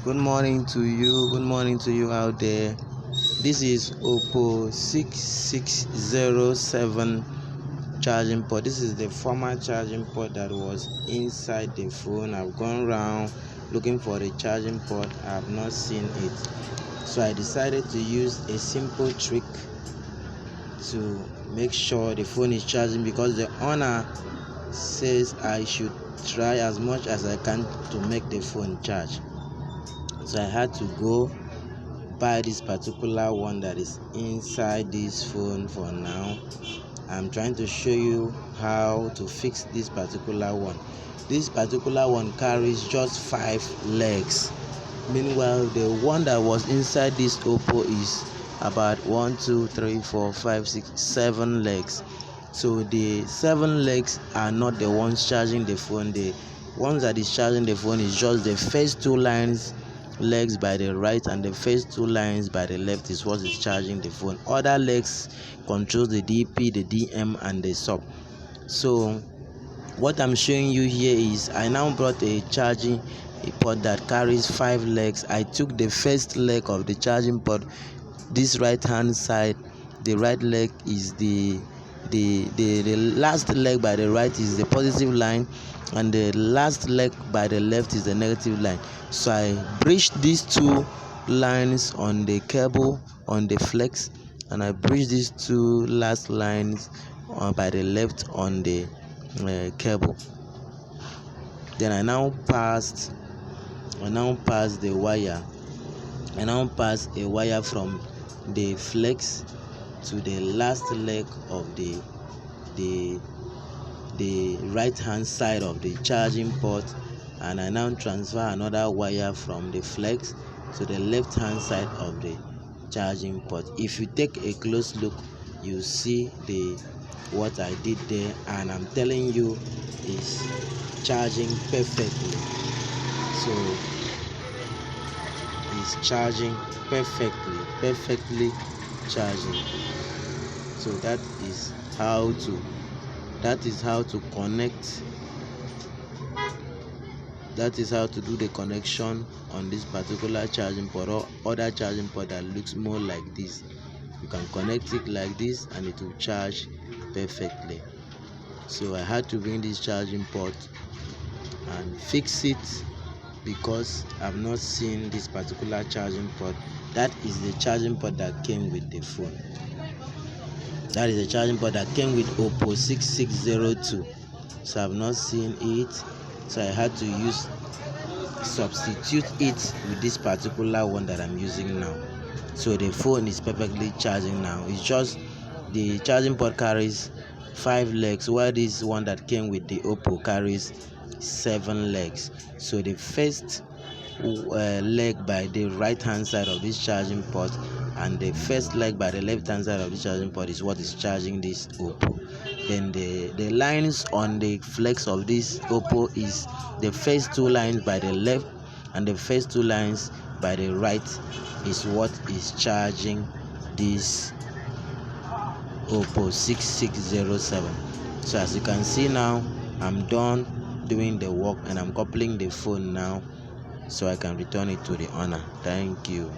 Good morning to you. Good morning to you out there. This is Oppo 6607 charging port. This is the former charging port that was inside the phone. I've gone around looking for the charging port. I have not seen it. So I decided to use a simple trick to make sure the phone is charging, because the owner says I should try as much as I can to make the phone charge. So I had to go buy this particular one that is inside this phone. For now, I'm trying to show you how to fix this particular one. This particular one carries just 5 legs. Meanwhile, the one that was inside this Oppo is about 1 2 3 4 5 6 7 legs. So the 7 legs are not the ones charging the phone. The ones that is charging the phone is just the first 2 legs by the right, and the first 2 lines by the left is what is charging the phone. Other legs controls the DP, the DM, and the sub. So what I'm showing you here is I now brought a charging port that carries 5 legs. I took the first leg of the charging port, this right hand side. The right leg is the last leg by the right is the positive line, and the last leg by the left is the negative line. So I bridged these 2 lines on the cable on the flex, and I bridged these 2 last lines by the left on the cable. Then I now passed the wire. I now pass a wire from the flex to the last leg of the right hand side of the charging port, and I now transfer another wire from the flex to the left hand side of the charging port. If you take a close look, you see what I did there, and I'm telling you, is charging perfectly. So it's charging perfectly charging. So that is how to connect. That is how to do the connection on this particular charging port, or other charging port that looks more like this. You can connect it like this and it will charge perfectly. So I had to bring this charging port and fix it, because I've not seen this particular charging port. That is the charging port that came with the phone. That is the charging port that came with Oppo 6602. So I've not seen it, so I had to substitute it with this particular one that I'm using now. So the phone is perfectly charging now. It's just the charging port carries 5 legs, while this one that came with the Oppo carries 7 legs. So the first leg by the right hand side of this charging port and the first leg by the left hand side of the charging port is what is charging this Oppo. Then the lines on the flex of this Oppo is the first 2 lines by the left, and the first 2 lines by the right is what is charging this Oppo 6607. So as you can see now, I'm done doing the work and I'm coupling the phone now, so I can return it to the owner. Thank you.